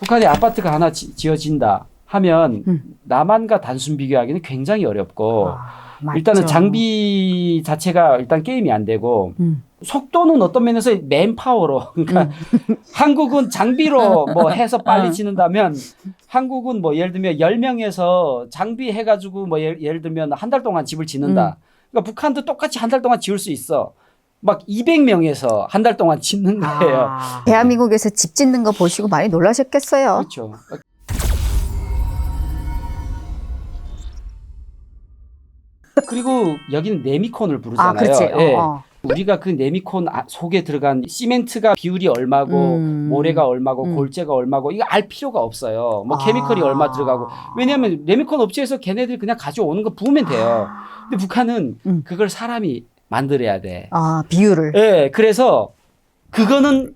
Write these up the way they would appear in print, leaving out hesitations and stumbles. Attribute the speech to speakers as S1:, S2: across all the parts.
S1: 북한에 아파트가 하나 지어진다 하면 남한과 단순 비교하기는 굉장히 어렵고 일단은 장비 자체가 일단 게임이 안 되고 속도는 어떤 면에서 맨파워로 그러니까 한국은 장비로 뭐 해서 빨리 짓는다면 한국은 뭐 예를 들면 10명에서 장비 해가지고 뭐 예를 들면 한 달 동안 집을 짓는다. 그러니까 북한도 똑같이 한 달 동안 지을 수 있어. 막 200명에서 한 달 동안 짓는 거예요.
S2: 대한민국에서 집 짓는 거 보시고 많이 놀라셨겠어요.
S1: 그렇죠. 그리고 여기는 네미콘을 부르잖아요.
S2: 그렇지.
S1: 예. 우리가 그 네미콘 속에 들어간 시멘트가 비율이 얼마고 모래가 얼마고 골재가 얼마고 이거 알 필요가 없어요. 뭐 케미컬이 얼마 들어가고. 왜냐하면 네미콘 업체에서 걔네들이 그냥 가져오는 거 부으면 돼요. 근데 북한은 그걸 사람이 만들어야 돼.
S2: 비율을.
S1: 예. 그래서 그거는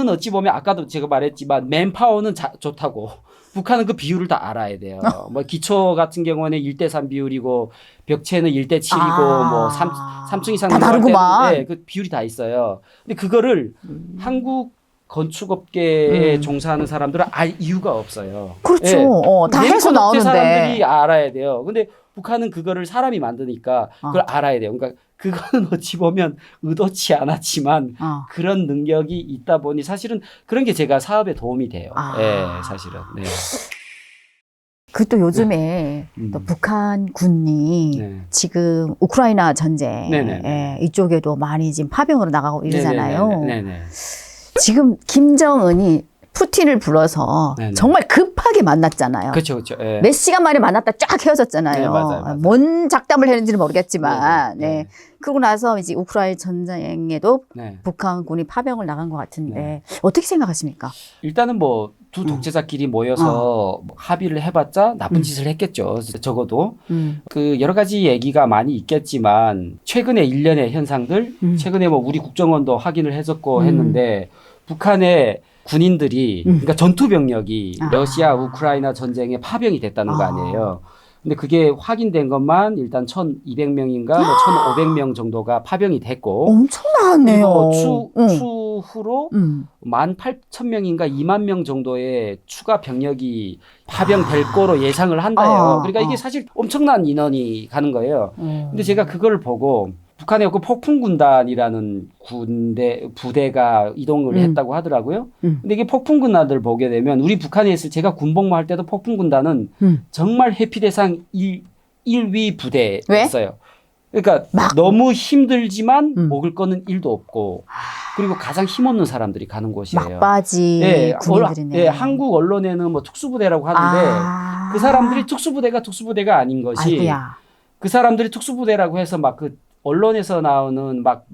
S1: 어찌 보면 아까도 제가 말했지만 맨파워는 좋다고. 북한은 그 비율을 다 알아야 돼요. 뭐 기초 같은 경우는 1대3 비율이고 벽체는 1대7이고 뭐 3층 이상
S2: 다 다르구만.
S1: 네, 그 비율이 다 있어요. 근데 그거를 한국 건축업계에 종사하는 사람들은 알 이유가 없어요.
S2: 그렇죠.
S1: 네.
S2: 다 해서 나오는데.
S1: 사람들이 알아야 돼요. 근데 북한은 그거를 사람이 만드니까 그걸 알아야 돼요. 그러니까 그거는 어찌 보면 의도치 않았지만 그런 능력이 있다 보니 사실은 그런 게 제가 사업에 도움이 돼요. 네, 사실은. 네.
S2: 그 또 요즘에 또 북한 군이 지금 우크라이나 전쟁 이쪽에도 많이 지금 파병으로 나가고 이러잖아요. 지금 김정은이 푸틴을 불러서 정말 급하게 만났잖아요.
S1: 그렇죠, 그렇죠.
S2: 몇 시간 만에 만났다 쫙 헤어졌잖아요.
S1: 네, 맞아요.
S2: 뭔 작담을 했는지는 모르겠지만, 그러고 나서 이제 우크라이나 전쟁에도 북한군이 파병을 나간 것 같은데 어떻게 생각하십니까?
S1: 일단은 뭐 두 독재자끼리 모여서 합의를 해봤자 나쁜 짓을 했겠죠. 적어도 그 여러 가지 얘기가 많이 있겠지만 최근에 일련의 현상들, 최근에 뭐 우리 국정원도 확인을 해줬고 했는데 북한의 군인들이 그러니까 전투 병력이 러시아 우크라이나 전쟁에 파병이 됐다는 거 아니에요. 근데 그게 확인된 것만 일단 1,200명인가 뭐 1,500명 정도가 파병이 됐고
S2: 엄청 나왔네요.
S1: 추후로 18,000명인가 2만 명 정도의 추가 병력이 파병될 거로 예상을 한다요. 그러니까 이게 사실 엄청난 인원이 가는 거예요. 근데 제가 그걸 보고 북한에 그 폭풍군단이라는 부대가 이동을 했다고 하더라고요. 근데 이게 폭풍군단을 보게 되면 우리 북한에 있을 제가 군복무할 때도 폭풍군단은 정말 회피 대상 1위 부대였어요. 그러니까 너무 힘들지만 먹을 거는 1도 없고 그리고 가장 힘없는 사람들이 가는 곳이에요.
S2: 막바지 군인들이네.
S1: 한국 언론에는 뭐 특수부대라고 하는데 그 사람들이 특수부대가 아닌 것이 아이고야. 그 사람들이 특수부대라고 해서 막 그 언론에서 나오는 막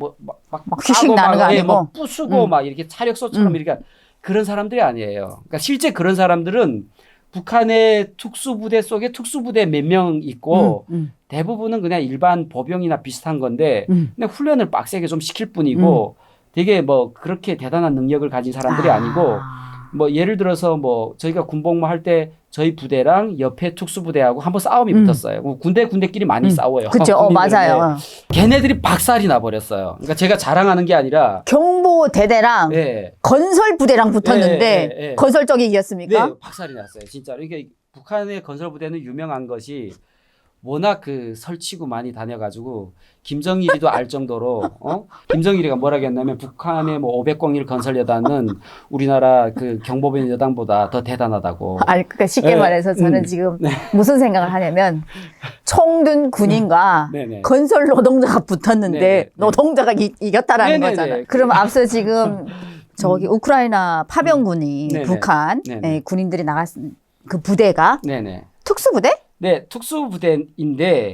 S2: 휘식 나는 거 아니고
S1: 막 부수고 막 이렇게 차력소처럼 이렇게 그런 사람들이 아니에요. 그러니까 실제 그런 사람들은 북한의 특수부대 속에 특수부대 몇 명 있고 대부분은 그냥 일반 보병이나 비슷한 건데 그냥 훈련을 빡세게 좀 시킬 뿐이고 되게 뭐 그렇게 대단한 능력을 가진 사람들이 아니고 뭐 예를 들어서 뭐 저희가 군복무 할 때 저희 부대랑 옆에 특수부대하고 한번 싸움이 붙었어요. 군대끼리 많이 싸워요.
S2: 그렇죠. 맞아요.
S1: 걔네들이 박살이 나버렸어요. 그러니까 제가 자랑하는 게 아니라
S2: 경보대대랑 건설부대랑 붙었는데 건설 쪽이 이겼습니까?
S1: 네, 박살이 났어요. 진짜로. 이게 북한의 건설부대는 유명한 것이 워낙 그 설치고 많이 다녀가지고 김정일이도 알 정도로 김정일이가 뭐라고 했냐면 북한의 뭐 500공일 건설여단은 우리나라 그 경보병 여단보다 더 대단하다고.
S2: 그러니까 쉽게 말해서 저는 지금 무슨 생각을 하냐면 총든 군인과 건설 노동자가 붙었는데 노동자가 이겼다라는 거잖아요. 그럼 앞서 지금 저기 우크라이나 파병군이 북한 군인들이 나갔은 그 부대가 특수부대?
S1: 네, 특수부대인데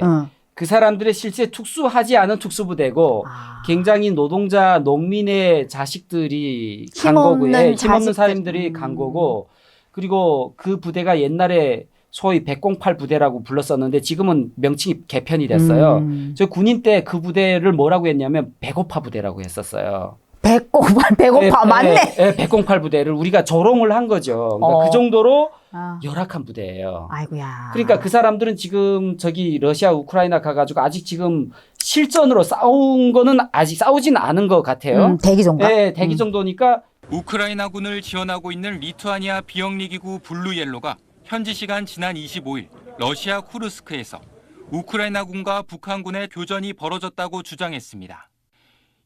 S1: 그 사람들의 실제 특수하지 않은 특수부대고 굉장히 노동자, 농민의 자식들이 간 거고요. 힘없는 사람들이 간 거고 그리고 그 부대가 옛날에 소위 108 부대라고 불렀었는데 지금은 명칭이 개편이 됐어요. 저 군인 때 그 부대를 뭐라고 했냐면 배고파 부대라고 했었어요.
S2: 배고파 맞네.
S1: 108 부대를 우리가 조롱을 한 거죠. 그러니까 그 정도로 열악한 부대예요.
S2: 아이고야.
S1: 그러니까 그 사람들은 지금 저기 러시아 우크라이나 가가지고 아직 지금 실전으로 싸운 거는 아직 싸우진 않은 것 같아요.
S2: 대기 정도.
S1: 네, 대기 정도니까
S3: 우크라이나군을 지원하고 있는 리투아니아 비영리기구 블루옐로가 현지 시간 지난 25일 러시아 쿠르스크에서 우크라이나군과 북한군의 교전이 벌어졌다고 주장했습니다.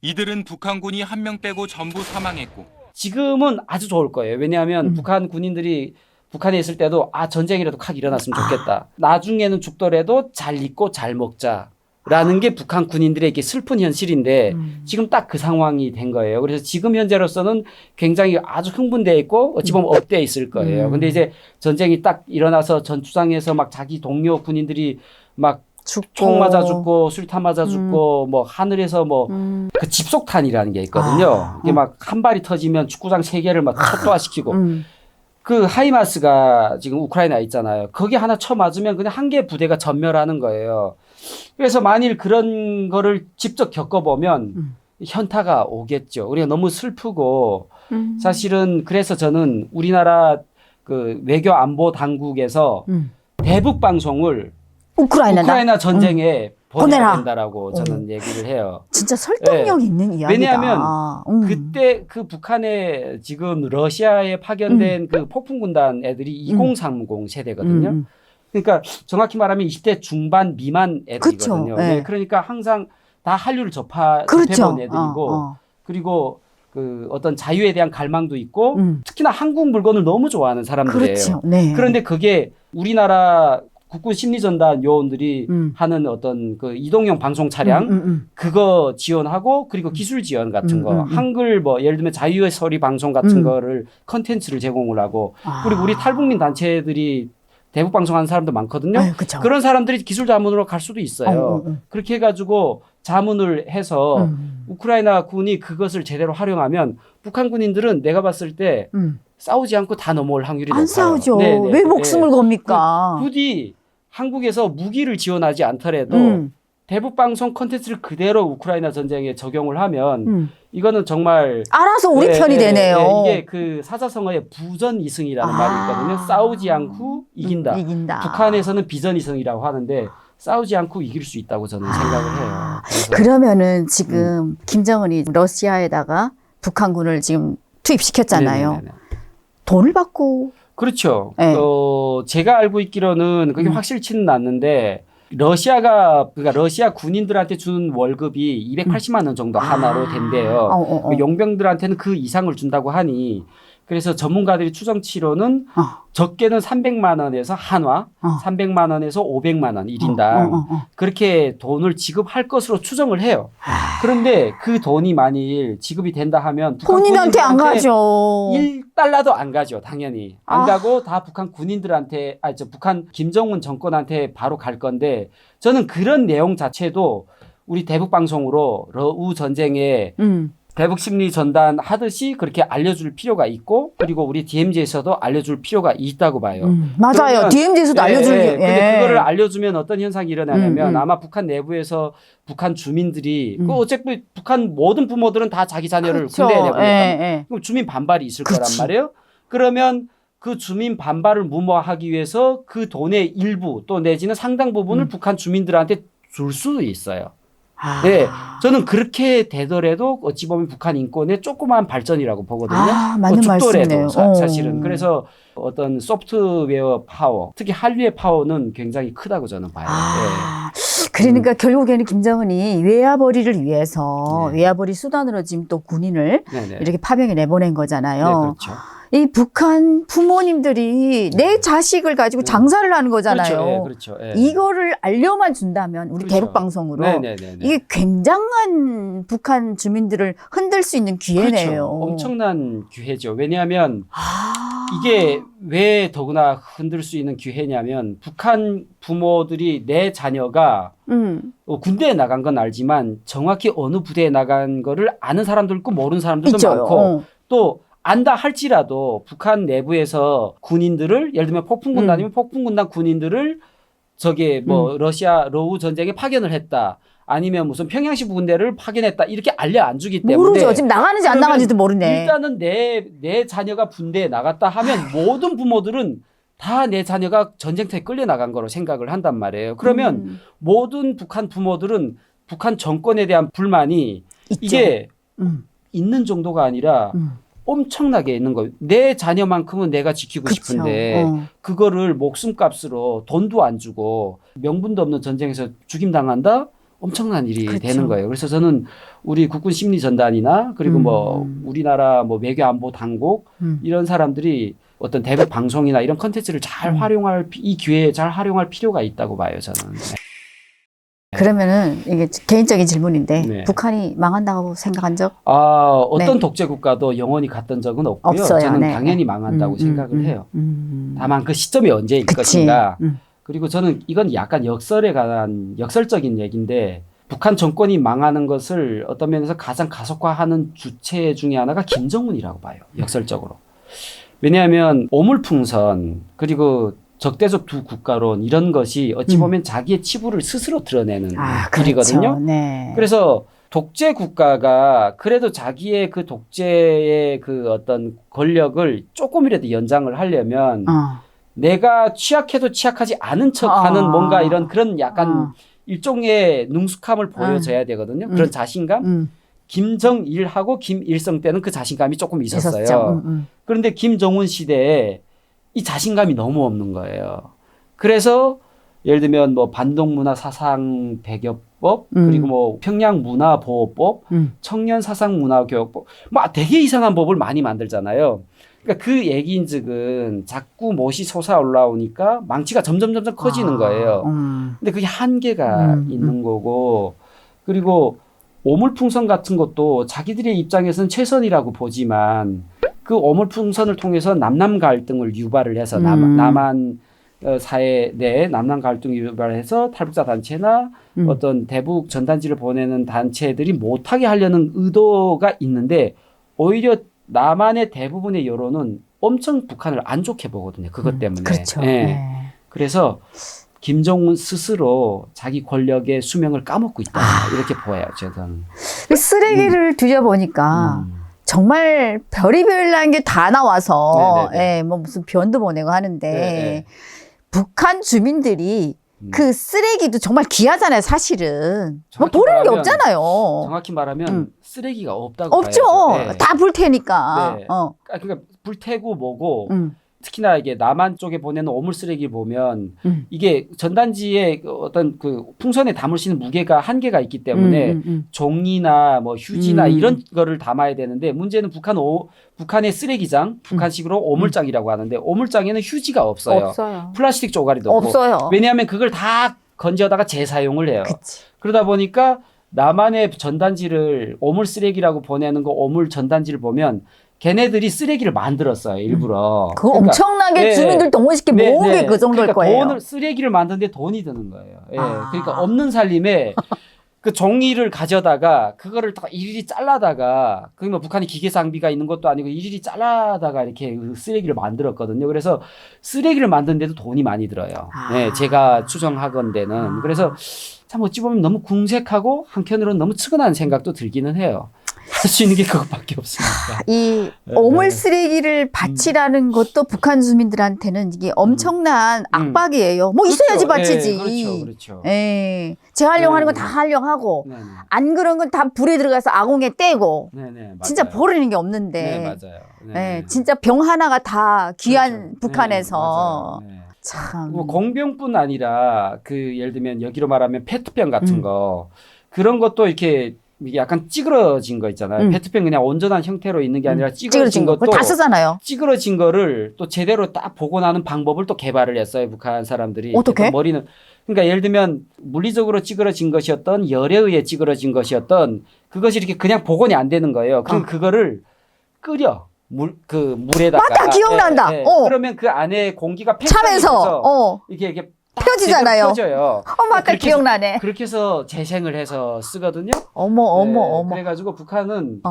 S3: 이들은 북한군이 한 명 빼고 전부 사망했고
S1: 지금은 아주 좋을 거예요. 왜냐하면 북한 군인들이 북한에 있을 때도 전쟁이라도 확 일어났으면 좋겠다. 나중에는 죽더라도 잘 있고 잘 먹자라는 게 북한 군인들에게 슬픈 현실인데 지금 딱 그 상황이 된 거예요. 그래서 지금 현재로서는 굉장히 아주 흥분되어 있고 어찌 보면 업되어 있을 거예요. 근데 이제 전쟁이 딱 일어나서 전투장에서 막 자기 동료 군인들이 막 총 맞아 죽고 술탄 맞아 죽고 뭐 하늘에서 뭐 그 집속탄이라는 게 있거든요. 이게 막 한 발이 터지면 축구장 3개를 막 초토화시키고 그 하이마스가 지금 우크라이나에 있잖아요. 거기 하나 쳐맞으면 그냥 한 개 부대가 전멸하는 거예요. 그래서 만일 그런 거를 직접 겪어보면 현타가 오겠죠. 우리가 너무 슬프고 사실은 그래서 저는 우리나라 그 외교 안보 당국에서 대북 방송을 우크라이나 전쟁에 보내야 된다라고 저는 얘기를 해요.
S2: 진짜 설득력 있는 이야기다.
S1: 왜냐하면 그때 그 북한에 지금 러시아에 파견된 그 폭풍군단 애들이 2030 세대거든요. 그러니까 정확히 말하면 20대 중반 미만 애들이거든요.
S2: 그렇죠.
S1: 네. 그러니까 항상 다 한류를
S2: 그렇죠.
S1: 접해본 애들이고 그리고 그 어떤 자유에 대한 갈망도 있고 특히나 한국 물건을 너무 좋아하는 사람들이에요.
S2: 그렇죠. 네.
S1: 그런데 그게 우리나라 국군 심리전단 요원들이 하는 어떤 그 이동용 방송 차량 그거 지원하고 그리고 기술 지원 같은 거 한글 뭐 예를 들면 자유의 소리 방송 같은 거를 컨텐츠를 제공을 하고 그리고 우리 탈북민 단체들이 대북 방송하는 사람도 많거든요. 그런 사람들이 기술 자문으로 갈 수도 있어요. 그렇게 해가지고 자문을 해서 우크라이나 군이 그것을 제대로 활용하면 북한 군인들은 내가 봤을 때 싸우지 않고 다 넘어올 확률이 높아요.
S2: 안 싸우죠. 네네. 왜 목숨을 겁니까?
S1: 부디 한국에서 무기를 지원하지 않더라도 대북 방송 콘텐츠를 그대로 우크라이나 전쟁에 적용을 하면 이거는 정말
S2: 알아서 우리 편이 되네요.
S1: 이게 그 사자성어의 부전이승이라는 말이 있거든요. 싸우지 않고 이긴다. 북한에서는 비전이승이라고 하는데 싸우지 않고 이길 수 있다고 저는 생각을 해요.
S2: 그러면은 지금 김정은이 러시아에다가 북한군을 지금 투입시켰잖아요. 네네네네. 돈을 받고.
S1: 그렇죠. 네. 제가 알고 있기로는 그게 확실치는 않는데 그러니까 러시아 군인들한테 주는 월급이 280만 원 정도 하나로 된대요. 용병들한테는 그 이상을 준다고 하니 그래서 전문가들이 추정치로는 적게는 300만 원에서 한화, 300만 원에서 500만 원 1인당 그렇게 돈을 지급할 것으로 추정을 해요. 그런데 그 돈이 만일 지급이 된다 하면
S2: 본인한테 안 가죠.
S1: 1달러도 안 가죠. 당연히. 안 가고 다 북한 군인들한테 북한 김정은 정권한테 바로 갈 건데 저는 그런 내용 자체도 우리 대북 방송으로 러우 전쟁에 대북 심리 전단 하듯이 그렇게 알려줄 필요가 있고 그리고 우리 DMZ에서도 알려줄 필요가 있다고 봐요.
S2: 맞아요. DMZ에서도 알려줄게요.
S1: 근데 그거를 알려주면 어떤 현상이 일어나냐면 아마 북한 내부에서 북한 주민들이 어차피 북한 모든 부모들은 다 자기 자녀를 군대에 내보냈다. 그럼 주민 반발이 있을 거란 말이에요. 그러면 그 주민 반발을 무마하기 위해서 그 돈의 일부 또 내지는 상당 부분을 북한 주민들한테 줄 수도 있어요. 네, 저는 그렇게 되더라도 어찌 보면 북한 인권의 조그마한 발전이라고 보거든요.
S2: 맞는 말씀이네요.
S1: 사실은. 그래서 어떤 소프트웨어 파워, 특히 한류의 파워는 굉장히 크다고 저는 봐요. 네.
S2: 그러니까 결국에는 김정은이 외화벌이를 위해서 외화벌이 수단으로 지금 또 군인을 이렇게 파병에 내보낸 거잖아요.
S1: 네, 그렇죠.
S2: 이 북한 부모님들이 내 자식을 가지고 장사를 하는 거잖아요.
S1: 그렇죠.
S2: 이거를 알려만 준다면 우리 대북 방송으로 이게 굉장한 북한 주민들을 흔들 수 있는 기회네요.
S1: 그렇죠. 엄청난 기회죠. 왜냐하면 이게 왜 더구나 흔들 수 있는 기회냐면 북한 부모들이 내 자녀가 군대에 나간 건 알지만 정확히 어느 부대에 나간 거를 아는 사람도 있고 모르는 사람들도
S2: 있죠.
S1: 많고 또 안다 할지라도 북한 내부에서 군인들을 예를 들면 폭풍군단이면 폭풍군단 군인들을 저기 뭐 러시아 러우 전쟁에 파견을 했다. 아니면 무슨 평양시 군대를 파견했다. 이렇게 알려 안 주기 때문에
S2: 모르죠. 지금 나가는지 안 나가는지도 모르네.
S1: 일단은 내 자녀가 군대에 나갔다 하면 모든 부모들은 다 내 자녀가 전쟁터에 끌려 나간 거로 생각을 한단 말이에요. 그러면 모든 북한 부모들은 북한 정권에 대한 불만이
S2: 있죠.
S1: 이게 있는 정도가 아니라 엄청나게 있는 거예요. 내 자녀만큼은 내가 지키고
S2: 그쵸.
S1: 싶은데 그거를 목숨값으로 돈도 안 주고 명분도 없는 전쟁에서 죽임당한다? 엄청난 일이
S2: 그쵸.
S1: 되는 거예요. 그래서 저는 우리 국군 심리전단이나 그리고 뭐 우리나라 뭐 외교안보 당국 이런 사람들이 어떤 대외 방송이나 이런 컨텐츠를 잘 활용할 이 기회에 잘 활용할 필요가 있다고 봐요. 저는. 네.
S2: 그러면은 이게 개인적인 질문인데
S1: 네.
S2: 북한이 망한다고 생각한 적?
S1: 어떤
S2: 네.
S1: 독재 국가도 영원히 갔던 적은 없고요.
S2: 없어요.
S1: 저는
S2: 네.
S1: 당연히 망한다고 생각을 해요. 다만 그 시점이 언제일
S2: 그치.
S1: 것인가. 그리고 저는 이건 약간 역설에 관한 역설적인 얘기인데 북한 정권이 망하는 것을 어떤 면에서 가장 가속화하는 주체 중에 하나가 김정은이라고 봐요. 역설적으로. 왜냐하면 오물풍선 그리고 적대적 두 국가론 이런 것이 어찌 보면 자기의 치부를 스스로 드러내는 일이거든요.
S2: 그렇죠. 네.
S1: 그래서 독재 국가가 그래도 자기의 그 독재의 그 어떤 권력을 조금이라도 연장을 하려면 내가 취약해도 취약하지 않은 척하는 뭔가 이런 그런 약간 일종의 능숙함을 보여줘야 되거든요. 그런 자신감. 김정일하고 김일성 때는 그 자신감이 조금 있었어요. 그런데 김정은 시대에 이 자신감이 너무 없는 거예요. 그래서 예를 들면 뭐 반동문화 사상 배교법 그리고 뭐 평양 문화보호법, 청년 사상 문화교육법 막 되게 이상한 법을 많이 만들잖아요. 그러니까 그 얘기인즉은 자꾸 못이 솟아 올라오니까 망치가 점점 커지는 거예요. 근데 그게 한계가 있는 거고 그리고 오물풍선 같은 것도 자기들의 입장에서는 최선이라고 보지만 그 오물풍선을 통해서 남남 갈등을 유발을 해서 남한 사회 내에 남남 갈등을 유발해서 탈북자 단체나 어떤 대북 전단지를 보내는 단체들이 못하게 하려는 의도가 있는데 오히려 남한의 대부분의 여론은 엄청 북한을 안 좋게 보거든요. 그것 때문에.
S2: 그렇죠.
S1: 네.
S2: 네.
S1: 그래서 김정은 스스로 자기 권력의 수명을 까먹고 있다. 이렇게 보여요. 저는.
S2: 그 쓰레기를 뒤져보니까 정말 별의별난 게 다 나와서 예, 뭐 무슨 변도 보내고 하는데 북한 주민들이 그 쓰레기도 정말 귀하잖아요, 사실은. 뭐 버리는 게 없잖아요.
S1: 정확히 말하면 쓰레기가 없다고
S2: 없죠.
S1: 봐야죠. 네.
S2: 다 불태니까.
S1: 네. 그러니까 불태고 뭐고 특히나 이게 남한 쪽에 보내는 오물 쓰레기를 보면 이게 전단지에 어떤 그 풍선에 담을 수 있는 무게가 한계가 있기 때문에 종이나 뭐 휴지나 이런 거를 담아야 되는데 문제는 북한의 쓰레기장, 북한식으로 오물장이라고 하는데 오물장에는 휴지가 없어요. 플라스틱 쪼가리도 없고. 왜냐하면 그걸 다 건져다가 재사용을 해요.
S2: 그치.
S1: 그러다 보니까 남한의 전단지를 오물 쓰레기라고 보내는 거 오물 전단지를 보면 걔네들이 쓰레기를 만들었어요, 일부러.
S2: 그거 그러니까, 엄청나게 주민들 동원시켜 모은 게 그 정도일 거예요.
S1: 돈을, 쓰레기를 만드는데 돈이 드는 거예요. 그러니까 없는 살림에 그 종이를 가져다가 그거를 딱 일일이 잘라다가 그러면 북한이 기계 장비가 있는 것도 아니고 일일이 잘라다가 이렇게 그 쓰레기를 만들었거든요. 그래서 쓰레기를 만드는데도 돈이 많이 들어요. 네, 제가 추정하건대는. 그래서 참 어찌 보면 너무 궁색하고 한편으로는 너무 측은한 생각도 들기는 해요. 할 수 있는 게 그것밖에 없으니까.
S2: 이 오물 쓰레기를 바치라는 것도 북한 주민들한테는 이게 엄청난 압박이에요. 뭐
S1: 그렇죠.
S2: 있어야지 바치지.
S1: 그렇죠.
S2: 예. 재활용하는 건 다 활용하고 안 그런 건 다 불에 들어가서 아궁에 떼고. 진짜 버리는 게 없는데.
S1: 네, 맞아요.
S2: 예, 진짜 병 하나가 다 귀한 북한에서. 참.
S1: 뭐 공병뿐 아니라 그 예를 들면 여기로 말하면 페트병 같은 거 그런 것도 이렇게 약간 찌그러진 거 있잖아요. 페트병 그냥 온전한 형태로 있는 게 아니라 찌그러진 것도
S2: 다 쓰잖아요.
S1: 찌그러진 거를 또 제대로 딱 복원하는 방법을 또 개발을 했어요. 북한 사람들이.
S2: 어떻게?
S1: 머리는 그러니까 예를 들면 물리적으로 찌그러진 것이었던 열에 의해 찌그러진 것이었던 그것이 이렇게 그냥 복원이 안 되는 거예요. 그럼 그거를 끓여. 물에다가.
S2: 맞다, 기억난다.
S1: 그러면 그 안에 공기가
S2: 차면서
S1: 이게
S2: 펴지잖아요.
S1: 펴져요.
S2: 맞다, 기억나네.
S1: 그렇게 해서 재생을 해서 쓰거든요.
S2: 어머.
S1: 그래가지고 북한은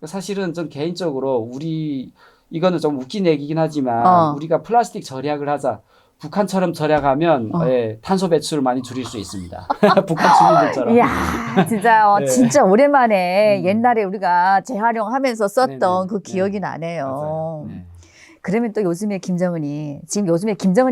S1: 사실은 전 개인적으로 이거는 좀 웃긴 얘기긴 하지만 우리가 플라스틱 절약을 하자. 북한처럼 절약하면 탄소 배출을 많이 줄일 수 있습니다. 북한 주민들처럼.
S2: 이야, 진짜 오랜만에 옛날에 우리가 재활용하면서 썼던 그 기억이 나네요. 그러면 또 요즘에 김정은이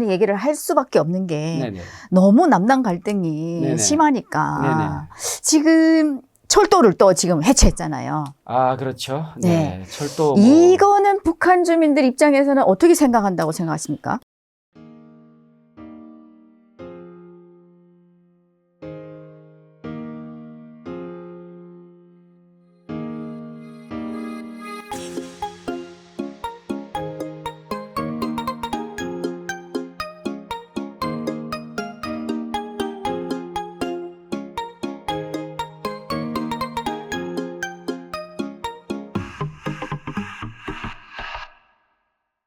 S2: 얘기를 할 수밖에 없는 게 너무 남남 갈등이 심하니까 지금 철도를 또 지금 해체했잖아요.
S1: 아, 그렇죠. 네. 철도
S2: 이거는 북한 주민들 입장에서는 어떻게 생각한다고 생각하십니까?